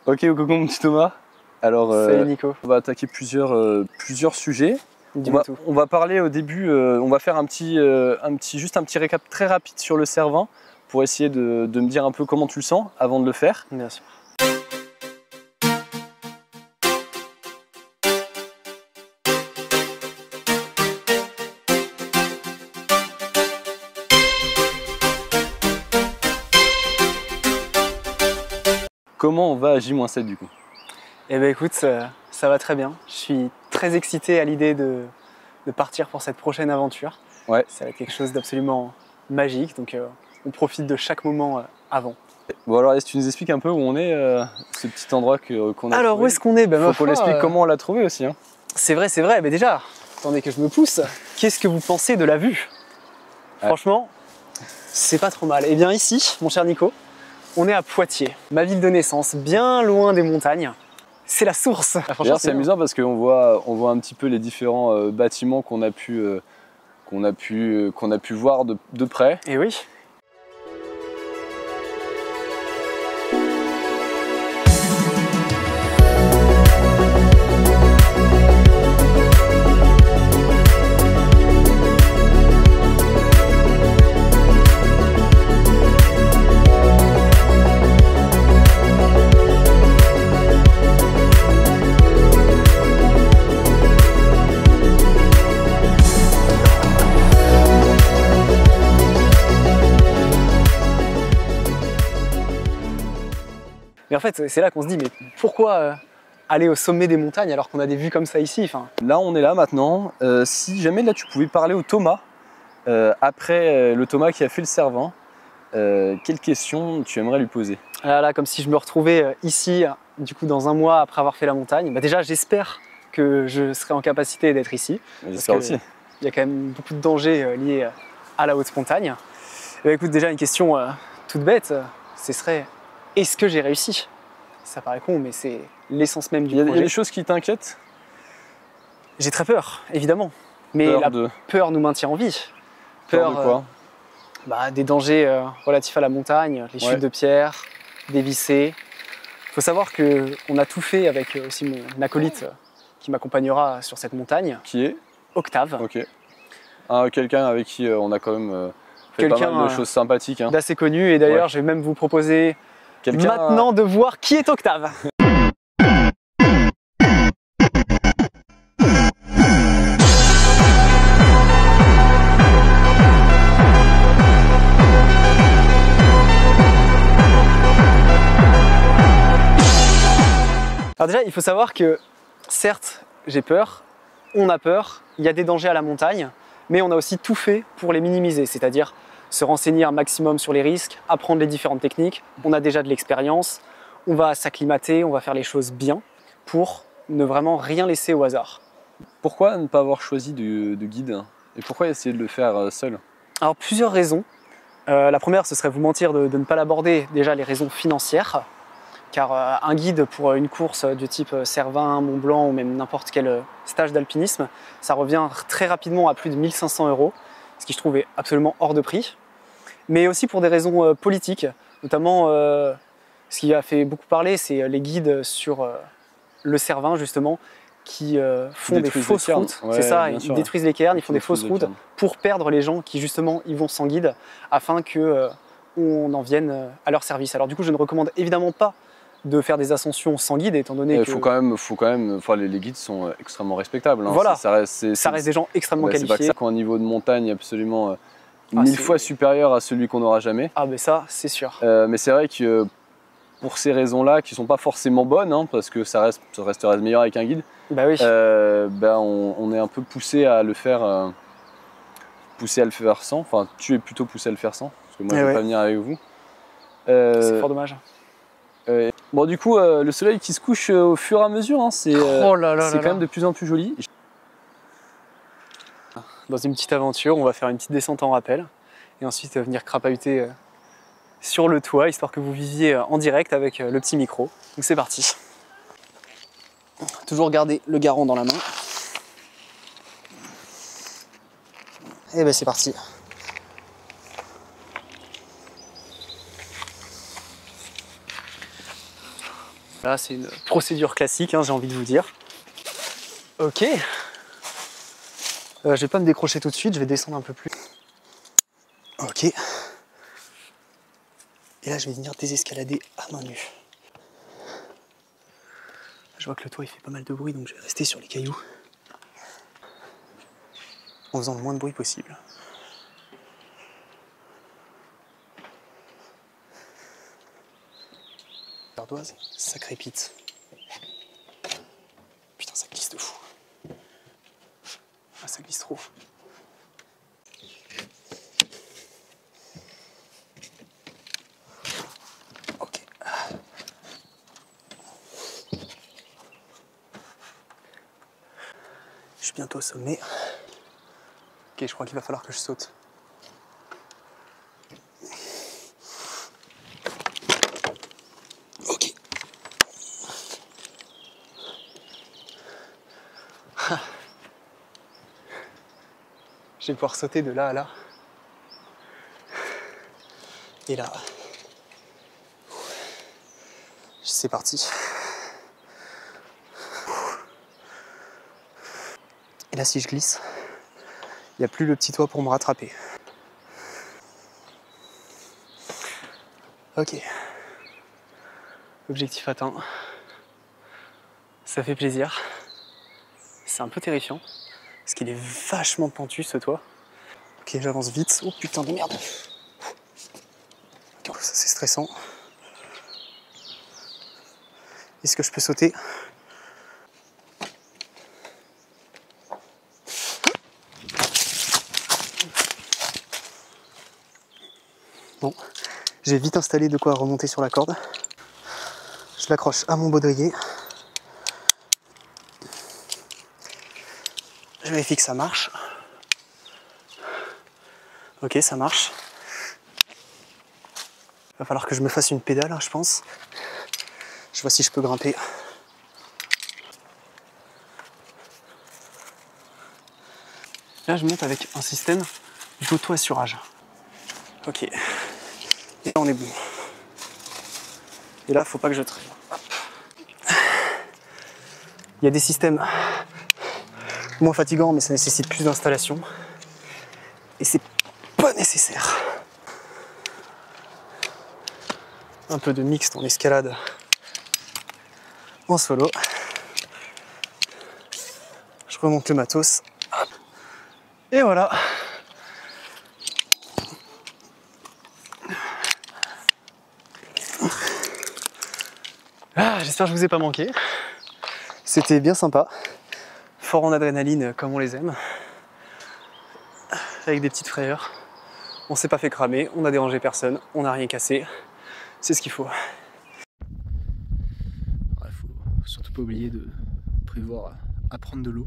Ok, coucou mon petit Thomas. Alors, salut Nico. on va attaquer plusieurs sujets. On va parler au début, on va faire juste un petit récap très rapide sur le Cervin pour essayer de me dire un peu comment tu le sens avant de le faire. Bien sûr. Comment on va à J-7 du coup? Eh ben écoute, ça va très bien. Je suis très excité à l'idée de partir pour cette prochaine aventure. Ouais. Ça va être quelque chose d'absolument magique, donc on profite de chaque moment avant. Bon alors, est-ce que tu nous expliques un peu où on est, ce petit endroit qu'on a Alors trouvé? où est-ce qu'on est? Ben, faut qu'on l'explique comment on l'a trouvé aussi. Hein. C'est vrai, mais déjà, attendez que je me pousse. Qu'est-ce que vous pensez de la vue? Franchement, c'est pas trop mal. Eh bien ici, mon cher Nico, on est à Poitiers, ma ville de naissance, bien loin des montagnes. C'est la source. D'ailleurs, c'est amusant parce qu'on voit un petit peu les différents bâtiments qu'on a pu voir de près. Et oui. Mais en fait, c'est là qu'on se dit, mais pourquoi aller au sommet des montagnes alors qu'on a des vues comme ça ici? Là, on est là maintenant. Si jamais là, tu pouvais parler au Thomas, après le Thomas qui a fait le Cervin, quelle question tu aimerais lui poser? Là, comme si je me retrouvais ici, du coup, dans un mois après avoir fait la montagne. Bah, déjà, j'espère que je serai en capacité d'être ici. J'espère aussi. Il y a quand même beaucoup de dangers liés à la haute montagne. Et bah, écoute, déjà, une question toute bête, ce serait: est-ce que j'ai réussi? Ça paraît con, mais c'est l'essence même du projet. Il y a des choses qui t'inquiètent? J'ai très peur, évidemment. Mais peur nous maintient en vie. Peur de quoi? Des dangers relatifs à la montagne, les chutes de pierre, dévissées. Il faut savoir qu'on a tout fait avec aussi mon acolyte qui m'accompagnera sur cette montagne. Qui est? Octave. Ok. Quelqu'un avec qui on a quand même fait pas mal de choses sympathiques. Hein. D'assez connu, et d'ailleurs je vais même vous proposer maintenant de voir qui est Octave. Alors déjà, il faut savoir que certes, j'ai peur, on a peur, il y a des dangers à la montagne, mais on a aussi tout fait pour les minimiser, c'est-à-dire se renseigner un maximum sur les risques, apprendre les différentes techniques. On a déjà de l'expérience, on va s'acclimater, on va faire les choses bien pour ne vraiment rien laisser au hasard. Pourquoi ne pas avoir choisi de guide? Et pourquoi essayer de le faire seul? Alors, plusieurs raisons. La première, ce serait vous mentir de ne pas l'aborder, déjà les raisons financières. Car un guide pour une course du type Cervin, Mont Blanc ou même n'importe quel stage d'alpinisme, ça revient très rapidement à plus de 1 500 €, ce qui je trouve est absolument hors de prix. Mais aussi pour des raisons politiques, notamment ce qui a fait beaucoup parler, c'est les guides sur le Cervin justement, qui font des fausses routes. Ouais, c'est ça, ils détruisent les cairns, ils font des fausses routes pour perdre les gens qui justement y vont sans guide, afin qu'on en vienne à leur service. Alors du coup, je ne recommande évidemment pas de faire des ascensions sans guide, étant donné que... les guides sont extrêmement respectables. Hein. Voilà, ça reste des gens extrêmement qualifiés. C'est pas que ça, qu'un niveau de montagne absolument 1000 fois supérieur à celui qu'on n'aura jamais. Ah mais ça, c'est sûr. Mais c'est vrai que pour ces raisons-là, qui sont pas forcément bonnes, hein, parce que ça resterait meilleur avec un guide, bah oui. On est un peu poussé à le faire sans. Enfin, tu es plutôt poussé à le faire sans, parce que moi je ne vais pas venir avec vous. C'est fort dommage. Bon, du coup, le soleil qui se couche au fur et à mesure, hein, c'est quand même de plus en plus joli. Dans une petite aventure, on va faire une petite descente en rappel et ensuite venir crapahuter sur le toit, histoire que vous viviez en direct avec le petit micro. Donc c'est parti. Toujours garder le garrot dans la main. Et ben c'est parti. Là, c'est une procédure classique, hein, j'ai envie de vous dire. Ok. Je vais pas me décrocher tout de suite, je vais descendre un peu plus. Ok. Et là, je vais venir désescalader à main nue. Je vois que le toit il fait pas mal de bruit, donc je vais rester sur les cailloux. En faisant le moins de bruit possible. Ardoise, ça crépite. Putain, ça glisse de fou. Ah, ça glisse trop. Ok. Je suis bientôt au sommet. Ok, je crois qu'il va falloir que je saute. Ok. Je vais pouvoir sauter de là à là. Et là. C'est parti. Et là, si je glisse, il n'y a plus le petit toit pour me rattraper. Ok. Objectif atteint. Ça fait plaisir. C'est un peu terrifiant. Parce qu'il est vachement pentu ce toit. Ok, j'avance vite. Oh putain de merde. Ok, ça c'est stressant. Est-ce que je peux sauter ? Bon, j'ai vite installé de quoi remonter sur la corde. Je l'accroche à mon baudrier. Je vérifie que ça marche. Ok, ça marche. Il va falloir que je me fasse une pédale, hein, je pense. Je vois si je peux grimper. Là, je monte avec un système d'auto-assurage. Ok. Et là, on est bon. Et là, faut pas que je traîne. Hop. Il y a des systèmes moins fatigants, mais ça nécessite plus d'installation. Et c'est pas nécessaire. Un peu de mixte en escalade en solo. Je remonte le matos. Et voilà. Ah, j'espère que je vous ai pas manqué. C'était bien sympa. Fort en adrénaline comme on les aime. Avec des petites frayeurs. On s'est pas fait cramer, on n'a dérangé personne, on n'a rien cassé. C'est ce qu'il faut. Il faut surtout pas oublier de prévoir à prendre de l'eau.